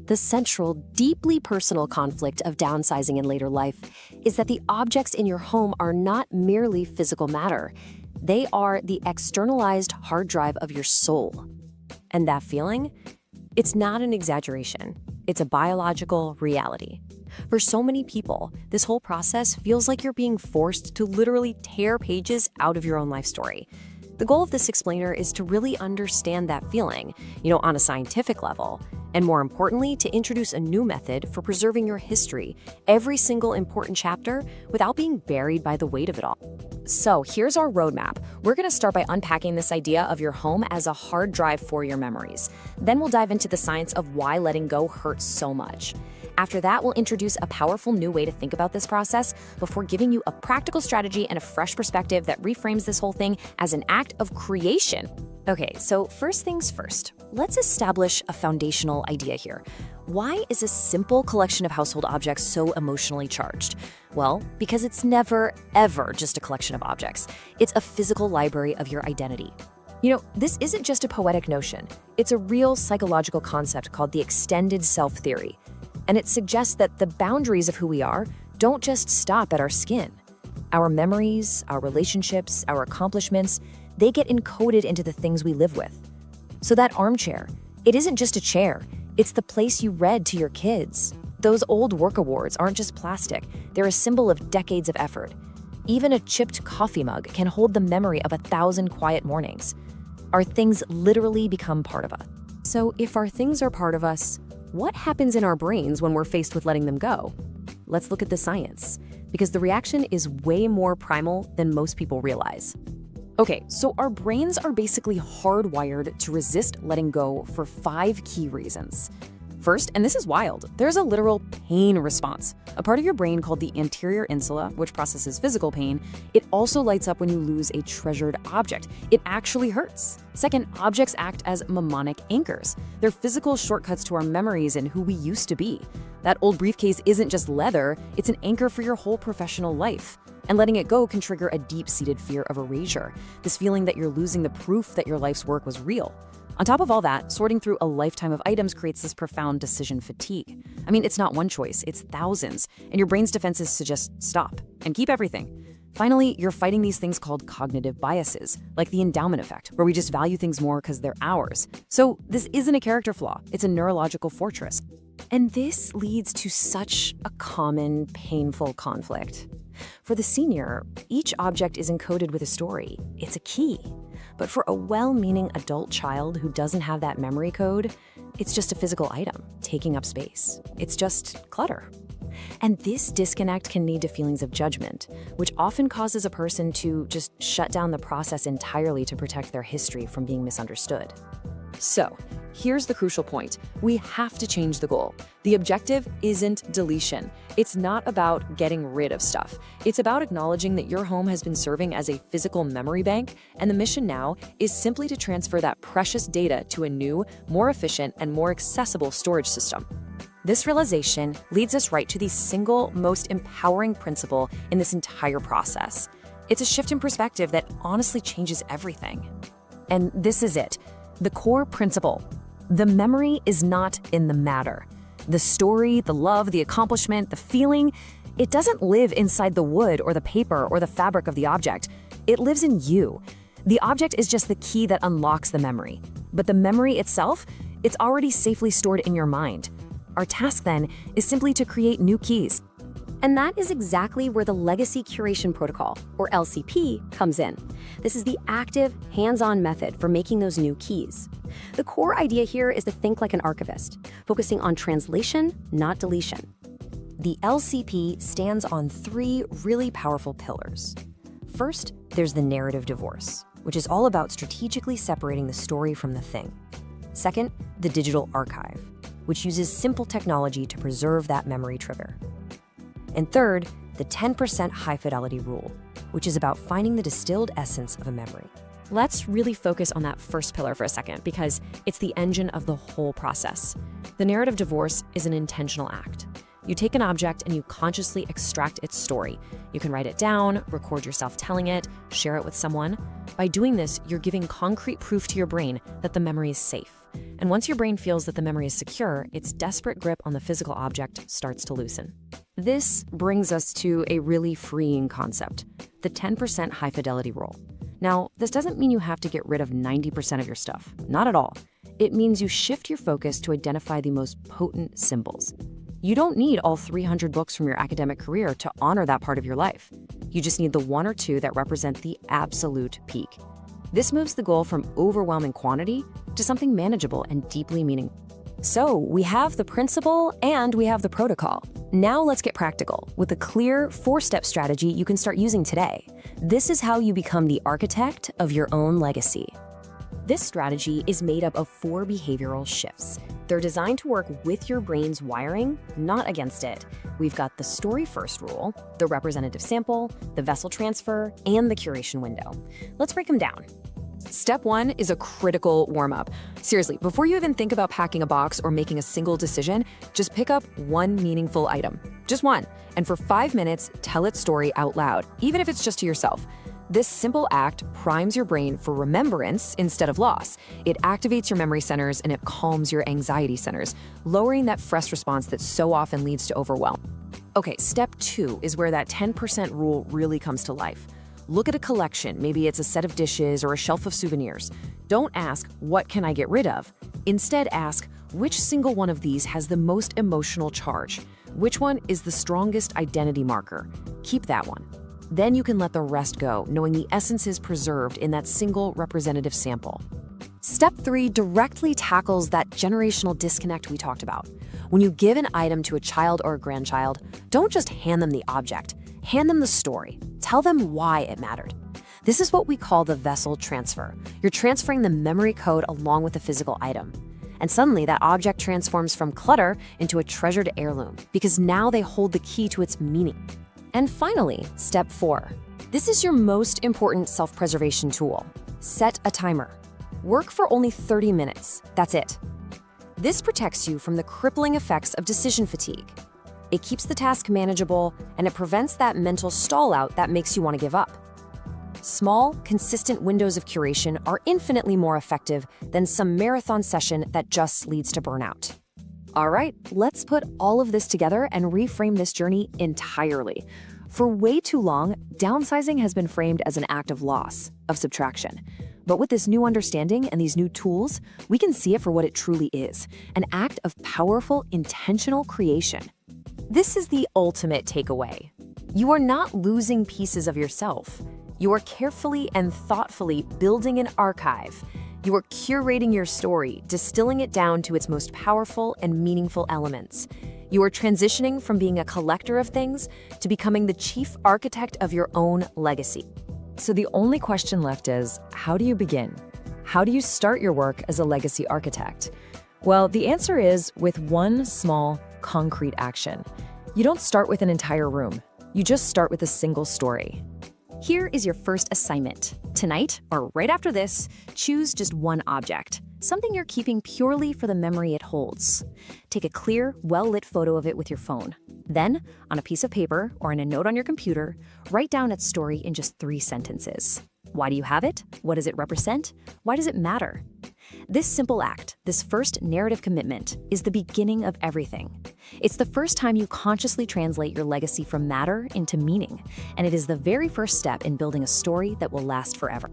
The central, deeply personal conflict of downsizing in later life is that the objects in your home are not merely physical matter. They are the externalized hard drive of your soul. And that feeling? It's not an exaggeration. It's a biological reality. For so many people, this whole process feels like you're being forced to literally tear pages out of your own life story. The goal of this explainer is to really understand that feeling, on a scientific level, and more importantly, to introduce a new method for preserving your history, every single important chapter, without being buried by the weight of it all. So here's our roadmap. We're going to start by unpacking this idea of your home as a hard drive for your memories. Then we'll dive into the science of why letting go hurts so much. After that, we'll introduce a powerful new way to think about this process before giving you a practical strategy and a fresh perspective that reframes this whole thing as an act of creation. Okay, so first things first, let's establish a foundational idea here. Why is a simple collection of household objects so emotionally charged? Well, because it's never, ever just a collection of objects. It's a physical library of your identity. This isn't just a poetic notion. It's a real psychological concept called the extended self theory. And it suggests that the boundaries of who we are don't just stop at our skin. Our memories, our relationships, our accomplishments, they get encoded into the things we live with. So that armchair, it isn't just a chair, it's the place you read to your kids. Those old work awards aren't just plastic, they're a symbol of decades of effort. Even a chipped coffee mug can hold the memory of 1,000 quiet mornings. Our things literally become part of us. So if our things are part of us, what happens in our brains when we're faced with letting them go? Let's look at the science, because the reaction is way more primal than most people realize. Okay, so our brains are basically hardwired to resist letting go for 5 key reasons. First, and this is wild, there's a literal pain response. A part of your brain called the Anterior Insula, which processes physical pain, it also lights up when you lose a treasured object. It actually hurts. Second, objects act as mnemonic anchors. They're physical shortcuts to our memories and who we used to be. That old briefcase isn't just leather, it's an anchor for your whole professional life. And letting it go can trigger a deep-seated fear of erasure, this feeling that you're losing the proof that your life's work was real. On top of all that, sorting through a lifetime of items creates this profound decision fatigue. I mean, it's not one choice, it's thousands, and your brain's defenses suggest stop and keep everything. Finally, you're fighting these things called cognitive biases, like the endowment effect, where we just value things more because they're ours. So this isn't a character flaw, it's a neurological fortress. And this leads to such a common, painful conflict. For the senior, each object is encoded with a story. It's a key. But for a well-meaning adult child who doesn't have that memory code, it's just a physical item, taking up space. It's just clutter. And this disconnect can lead to feelings of judgment, which often causes a person to just shut down the process entirely to protect their history from being misunderstood. So, here's the crucial point. We have to change the goal. The objective isn't deletion. It's not about getting rid of stuff. It's about acknowledging that your home has been serving as a physical memory bank, and the mission now is simply to transfer that precious data to a new, more efficient, and more accessible storage system. This realization leads us right to the single most empowering principle in this entire process. It's a shift in perspective that honestly changes everything. And this is it. The core principle. The memory is not in the matter. The story, the love, the accomplishment, the feeling, it doesn't live inside the wood or the paper or the fabric of the object. It lives in you. The object is just the key that unlocks the memory. But the memory itself, it's already safely stored in your mind. Our task then is simply to create new keys. And that is exactly where the Legacy Curation Protocol, or LCP, comes in. This is the active, hands-on method for making those new keys. The core idea here is to think like an archivist, focusing on translation, not deletion. The LCP stands on 3 really powerful pillars. First, there's the narrative divorce, which is all about strategically separating the story from the thing. Second, the digital archive, which uses simple technology to preserve that memory trigger. And third, the 10% high-fidelity rule, which is about finding the distilled essence of a memory. Let's really focus on that first pillar for a second, because it's the engine of the whole process. The narrative divorce is an intentional act. You take an object and you consciously extract its story. You can write it down, record yourself telling it, share it with someone. By doing this, you're giving concrete proof to your brain that the memory is safe, And once your brain feels that the memory is secure, its desperate grip on the physical object starts to loosen. This brings us to a really freeing concept, the 10% high-fidelity rule. Now, this doesn't mean you have to get rid of 90% of your stuff. Not at all. It means you shift your focus to identify the most potent symbols. You don't need all 300 books from your academic career to honor that part of your life. You just need the one or two that represent the absolute peak. This moves the goal from overwhelming quantity to something manageable and deeply meaningful. So we have the principle and we have the protocol. Now let's get practical with a clear 4-step strategy you can start using today. This is how you become the architect of your own legacy. This strategy is made up of 4 behavioral shifts. They're designed to work with your brain's wiring, not against it. We've got the story first rule, the representative sample, the vessel transfer, and the curation window. Let's break them down. Step 1 is a critical warm-up. Seriously, before you even think about packing a box or making a single decision, just pick up one meaningful item. Just one. And for 5 minutes, tell its story out loud, even if it's just to yourself. This simple act primes your brain for remembrance instead of loss. It activates your memory centers and it calms your anxiety centers, lowering that stress response that so often leads to overwhelm. Okay, step 2 is where that 10% rule really comes to life. Look at a collection, maybe it's a set of dishes or a shelf of souvenirs. Don't ask, what can I get rid of? Instead ask, which single one of these has the most emotional charge? Which one is the strongest identity marker? Keep that one. Then you can let the rest go, knowing the essence is preserved in that single representative sample. Step 3 directly tackles that generational disconnect we talked about. When you give an item to a child or a grandchild, don't just hand them the object, hand them the story. Tell them why it mattered. This is what we call the vessel transfer. You're transferring the memory code along with the physical item. And suddenly that object transforms from clutter into a treasured heirloom, because now they hold the key to its meaning. And finally, step 4. This is your most important self-preservation tool. Set a timer. Work for only 30 minutes. That's it. This protects you from the crippling effects of decision fatigue. It keeps the task manageable, and it prevents that mental stall-out that makes you want to give up. Small, consistent windows of curation are infinitely more effective than some marathon session that just leads to burnout. All right, let's put all of this together and reframe this journey entirely. For way too long, downsizing has been framed as an act of loss, of subtraction. But with this new understanding and these new tools, we can see it for what it truly is, an act of powerful, intentional creation. This is the ultimate takeaway. You are not losing pieces of yourself. You are carefully and thoughtfully building an archive. You are curating your story, distilling it down to its most powerful and meaningful elements. You are transitioning from being a collector of things to becoming the chief architect of your own legacy. So the only question left is, how do you begin? How do you start your work as a legacy architect? Well, the answer is with one small, concrete action. You don't start with an entire room. You just start with a single story. Here is your first assignment. Tonight, or right after this, choose just one object, something you're keeping purely for the memory it holds. Take a clear, well-lit photo of it with your phone. Then, on a piece of paper or in a note on your computer, write down its story in just 3 sentences. Why do you have it? What does it represent? Why does it matter? This simple act, this first narrative commitment, is the beginning of everything. It's the first time you consciously translate your legacy from matter into meaning, and it is the very first step in building a story that will last forever.